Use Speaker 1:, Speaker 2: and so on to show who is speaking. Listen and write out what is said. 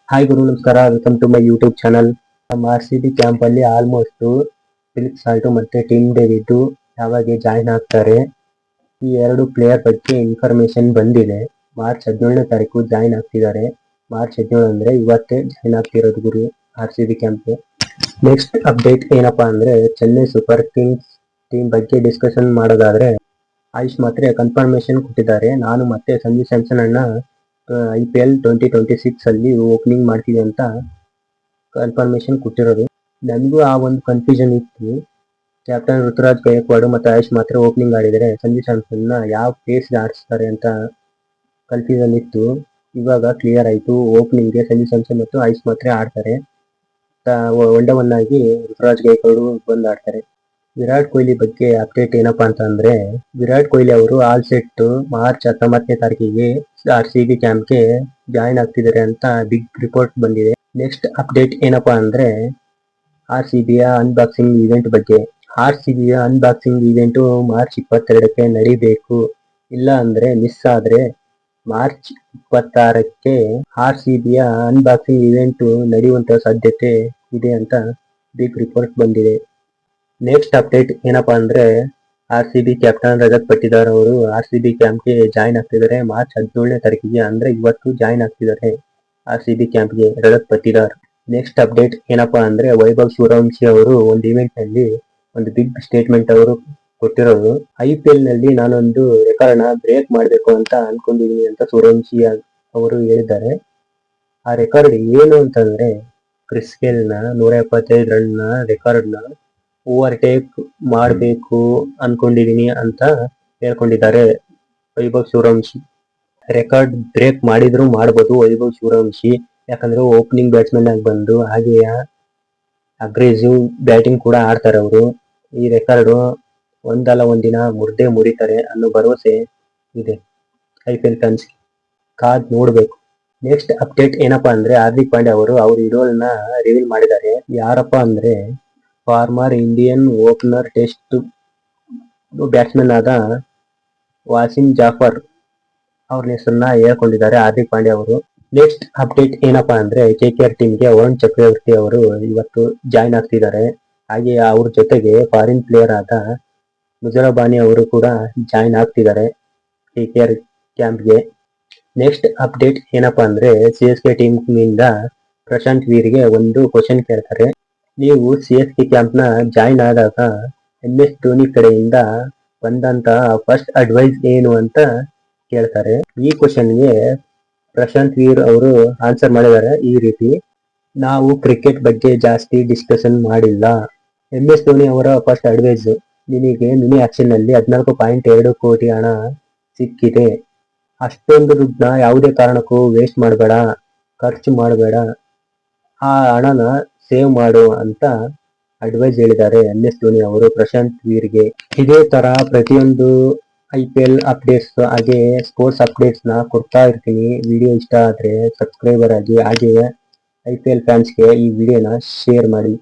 Speaker 1: Hi ಗುರು, ನಮಸ್ಕಾರ. Welcome to my YouTube channel. ನಮ್ಮ RCB ಕ್ಯಾಂಪ್ ಅಲ್ಲಿ ಆಲ್ಮೋಸ್ಟ್ ಫಿಲಿಪ್ ಸಾಲ್ಟ್ ಮತ್ತೆ ಟೀಮ್ ಡೇವಿಡ್ ಯಾವಾಗ ಜಾಯ್ನ್ ಆಗ್ತಾರೆ, ಈ ಎರಡು ಪ್ಲೇಯರ್ ಬಗ್ಗೆ ಇನ್ಫಾರ್ಮೇಶನ್ ಬಂದಿದೆ. ಮಾರ್ಚ್ 17ನೇ ತಾರೀಕು ಜಾಯ್ನ್ ಆಗ್ತಿದ್ದಾರೆ. ಮಾರ್ಚ್ 17 ಅಂದ್ರೆ ಇವತ್ತೇ ಜಾಯ್ನ್ ಆಗ್ತಿರೋದು ಗುರು RCB ಕ್ಯಾಂಪ್ಗೆ. ನೆಕ್ಸ್ಟ್ ಅಪ್ಡೇಟ್ ಏನಪ್ಪಾ ಅಂದ್ರೆ, ಚೆನ್ನೈ ಸೂಪರ್ ಕಿಂಗ್ಸ್ ಟೀಮ್ ಬಗ್ಗೆ ಡಿಸ್ಕಷನ್ ಮಾಡೋದಾದ್ರೆ, ಆಯುಷ್ ಮಾತ್ರ ಕನ್ಫರ್ಮೇಶನ್ ಕೊಟ್ಟಿದ್ದಾರೆ. ನಾನು ಮತ್ತೆ ಸಂಜು ಸ್ಯಾಮ್ಸನ್ ಅನ್ನ IPL 2026 ಅಲ್ಲಿ ಓಪನಿಂಗ್ ಮಾಡ್ತೀವಿ ಅಂತ ಕನ್ಫರ್ಮೇಶನ್ ಕೊಟ್ಟಿರೋದು. ನನಗೂ ಆ ಒಂದು ಕನ್ಫ್ಯೂಷನ್ ಇತ್ತು. ಕ್ಯಾಪ್ಟನ್ ಋತುರಾಜ್ ಗೈಕ್ವಾಡ್ ಮತ್ತೆ ಆಯುಷ್ ಮಾತ್ರ ಓಪನಿಂಗ್ ಆಡಿದರೆ ಸಂಜು ಸ್ಯಾಮ್ಸನ್ ನ ಯಾವ ಪ್ಲೇಸ್ ಆಡಿಸ್ತಾರೆ ಅಂತ ಕನ್ಫ್ಯೂಷನ್ ಇತ್ತು. ಇವಾಗ ಕ್ಲಿಯರ್ ಆಯ್ತು. ಓಪನಿಂಗ್ ಗೆ ಸಂಜು ಸ್ಯಾಮ್ಸನ್ ಮತ್ತು ಆಯುಷ್ ಮಾತ್ರ ಆಡ್ತಾರೆ. ಒನ್ ಆಗಿ ಋತುರಾಜ್ ಗೈಕ್ವಾಡ್ ಬಂದ್ ಆಡ್ತಾರೆ. ವಿರಾಟ್ ಕೊಹ್ಲಿ ಬಗ್ಗೆ ಅಪ್ಡೇಟ್ ಏನಪ್ಪಾ ಅಂತ ಅಂದ್ರೆ, ವಿರಾಟ್ ಕೊಹ್ಲಿ ಅವರು ಆಲ್ ಸೆಟ್ ಮಾರ್ಚ್ 19ನೇ ತಾರೀಕಿಗೆ RCB ಕ್ಯಾಂಪ್ಗೆ ಜಾಯ್ನ್ ಆಗ್ತಿದ್ದಾರೆ ಅಂತ ಬಿಗ್ ರಿಪೋರ್ಟ್ ಬಂದಿದೆ. ನೆಕ್ಸ್ಟ್ ಅಪ್ಡೇಟ್ ಏನಪ್ಪಾ ಅಂದ್ರೆ, RCBಯ ಅನ್ಬಾಕ್ಸಿಂಗ್ ಇವೆಂಟ್ ಬಗ್ಗೆ. RCBಯ ಅನ್ಬಾಕ್ಸಿಂಗ್ ಇವೆಂಟ್ ಮಾರ್ಚ್ 22ಕ್ಕೆ ನಡಿಬೇಕು. ಇಲ್ಲ ಅಂದ್ರೆ ಮಿಸ್ ಆದ್ರೆ ಮಾರ್ಚ್ 26ಕ್ಕೆ RCBಯ ಅನ್ಬಾಕ್ಸಿಂಗ್ ಇವೆಂಟ್ ನಡೆಯುವಂತ ಸಾಧ್ಯತೆ ಇದೆ ಅಂತ ಬಿಗ್ ರಿಪೋರ್ಟ್ ಬಂದಿದೆ. ನೆಕ್ಸ್ಟ್ ಅಪ್ಡೇಟ್ ಏನಪ್ಪಾ ಅಂದ್ರೆ, RCB ಕ್ಯಾಪ್ಟನ್ ರಜತ್ ಪಟ್ಟಿದಾರ್ ಅವರು RCB ಕ್ಯಾಂಪ್ಗೆ ಜಾಯ್ನ್ ಆಗ್ತಿದ್ದಾರೆ. ಮಾರ್ಚ್ 17ನೇ ತಾರೀಕಿಗೆ ಅಂದ್ರೆ ಇವತ್ತು ಜಾಯ್ನ್ ಆಗ್ತಿದ್ದಾರೆ RCB ಕ್ಯಾಂಪ್ಗೆ ರಜತ್ ಪಟ್ಟಿದಾರ್. ನೆಕ್ಸ್ಟ್ ಅಪ್ಡೇಟ್ ಏನಪ್ಪಾ ಅಂದ್ರೆ, ವೈಭವ್ ಸೂರ್ಯವಂಶಿ ಅವರು ಒಂದು ಇವೆಂಟ್ ನಲ್ಲಿ ಒಂದು ಬಿಗ್ ಸ್ಟೇಟ್ಮೆಂಟ್ ಅವರು ಕೊಟ್ಟಿರೋದು. IPL ನಲ್ಲಿ ನಾನೊಂದು ರೆಕಾರ್ಡ್ ನ ಬ್ರೇಕ್ ಮಾಡಬೇಕು ಅಂತ ಅನ್ಕೊಂಡಿದೀನಿ ಅಂತ ಸೂರ್ಯವಂಶಿ ಅವರು ಹೇಳಿದ್ದಾರೆ. ಆ ರೆಕಾರ್ಡ್ ಏನು ಅಂತಂದ್ರೆ, ಕ್ರಿಸ್ ಗೇಲ್ ನ 175 ರನ್ ನ ರೆಕಾರ್ಡ್ ನ ಓವರ್ಟೇಕ್ ಮಾಡಬೇಕು ಅನ್ಕೊಂಡಿದೀನಿ ಅಂತ ಹೇಳ್ಕೊಂಡಿದ್ದಾರೆ ವೈಭವ್ ಸೂರ್ಯವಂಶಿ. ರೆಕಾರ್ಡ್ ಬ್ರೇಕ್ ಮಾಡಿದ್ರು ಮಾಡಬಹುದು ವೈಭವ್ ಸೂರ್ಯವಂಶಿ, ಯಾಕಂದ್ರೆ ಓಪನಿಂಗ್ ಬ್ಯಾಟ್ಸ್ಮನ್ ಆಗಿ ಬಂದು ಹಾಗೆ ಅಗ್ರೆಸಿವ್ ಬ್ಯಾಟಿಂಗ್ ಕೂಡ ಆಡ್ತಾರೆ ಅವರು. ಈ ರೆಕಾರ್ಡ್ ಒಂದಲ್ಲ ಒಂದಿನ ಮುರಿದೇ ಮುರಿತಾರೆ ಅನ್ನೋ ಭರವಸೆ ಇದೆ IPL ಫ್ಯಾನ್ಸ್. ಕಾದ್ ನೋಡ್ಬೇಕು. ನೆಕ್ಸ್ಟ್ ಅಪ್ಡೇಟ್ ಏನಪ್ಪಾ ಅಂದ್ರೆ, ಹಾರ್ದಿಕ್ ಪಾಂಡ್ಯ ಅವರು ಅವ್ರ ಐಡಾಲ್ ನ ರಿವೀಲ್ ಮಾಡಿದ್ದಾರೆ. ಯಾರಪ್ಪ ಅಂದ್ರೆ, farmer Indian opener test batsman ಆದ ವಾಸಿಂ ಜಾಫರ್ ಅವ್ರ ಹೆಸರನ್ನ ಹೇಳ್ಕೊಂಡಿದ್ದಾರೆ ಹಾರ್ದಿಕ್ ಪಾಂಡ್ಯ ಅವರು. ನೆಕ್ಸ್ಟ್ ಅಪ್ಡೇಟ್ ಏನಪ್ಪಾ ಅಂದ್ರೆ, KKR ಟೀಮ್ಗೆ ವರುಣ್ ಚಕ್ರವರ್ತಿ ಅವರು ಇವತ್ತು ಜಾಯ್ನ್ ಆಗ್ತಿದ್ದಾರೆ. ಹಾಗೆ ಅವ್ರ ಜೊತೆಗೆ ಫಾರಿನ್ ಪ್ಲೇಯರ್ ಆದ ಮುಜರಾಬಾನಿ ಅವರು ಕೂಡ ಜಾಯ್ನ್ ಆಗ್ತಿದ್ದಾರೆ KKR ಕ್ಯಾಂಪ್ಗೆ. ನೆಕ್ಸ್ಟ್ ಅಪ್ಡೇಟ್ ಏನಪ್ಪಾ ಅಂದ್ರೆ, CSK ಟೀಮ್ ನಿಂದ ಪ್ರಶಾಂತ್ ವೀರ್ಗೆ ಒಂದು ಕ್ವಶನ್ ಕೇಳ್ತಾರೆ. ನೀವು CSK ಕ್ಯಾಂಪ್ ನ ಜಾಯ್ನ್ ಆದಾಗ MS ಧೋನಿ ಕಡೆಯಿಂದ ಬಂದಂತ ಫಸ್ಟ್ ಅಡ್ವೈಸ್ ಏನು ಅಂತ ಕೇಳ್ತಾರೆ. ಈ ಕ್ವಶನ್ಗೆ ಪ್ರಶಾಂತ್ ವೀರ್ ಅವರು ಆನ್ಸರ್ ಮಾಡಿದ್ದಾರೆ ಈ ರೀತಿ: ನಾವು ಕ್ರಿಕೆಟ್ ಬಗ್ಗೆ ಜಾಸ್ತಿ ಡಿಸ್ಕಷನ್ ಮಾಡಿಲ್ಲ. MS ಧೋನಿ ಅವರ ಫಸ್ಟ್ ಅಡ್ವೈಸ್: ನಿನಗೆ ಮಿನಿ ಆಕ್ಷನ್ ನಲ್ಲಿ 14.2 ಕೋಟಿ ಹಣ ಸಿಕ್ಕಿದೆ. ಅಷ್ಟೊಂದು ದುಡ್ಡನ್ನ ಯಾವುದೇ ಕಾರಣಕ್ಕೂ ವೇಸ್ಟ್ ಮಾಡಬೇಡ, ಖರ್ಚು ಮಾಡಬೇಡ, ಆ ಹಣನ ಸೇವ್ ಮಾಡು ಅಂತ ಅಡ್ವೈಸ್ ಹೇಳಿದ್ದಾರೆ MS ಧೋನಿ ಅವರು ಪ್ರಶಾಂತ್ ವೀರ್ಗೆ. ಇದೇ ತರ ಪ್ರತಿಯೊಂದು IPL ಅಪ್ಡೇಟ್ಸ್ ಹಾಗೆ ಸ್ಪೋರ್ಟ್ಸ್ ಅಪ್ಡೇಟ್ಸ್ ನ ಕೊಡ್ತಾ ಇರ್ತೀನಿ. ವಿಡಿಯೋ ಇಷ್ಟ ಆದ್ರೆ ಸಬ್ಸ್ಕ್ರೈಬರ್ ಆಗಿ, ಹಾಗೆ IPL ಫ್ಯಾನ್ಸ್ಗೆ ಈ ವಿಡಿಯೋನ ಶೇರ್ ಮಾಡಿ.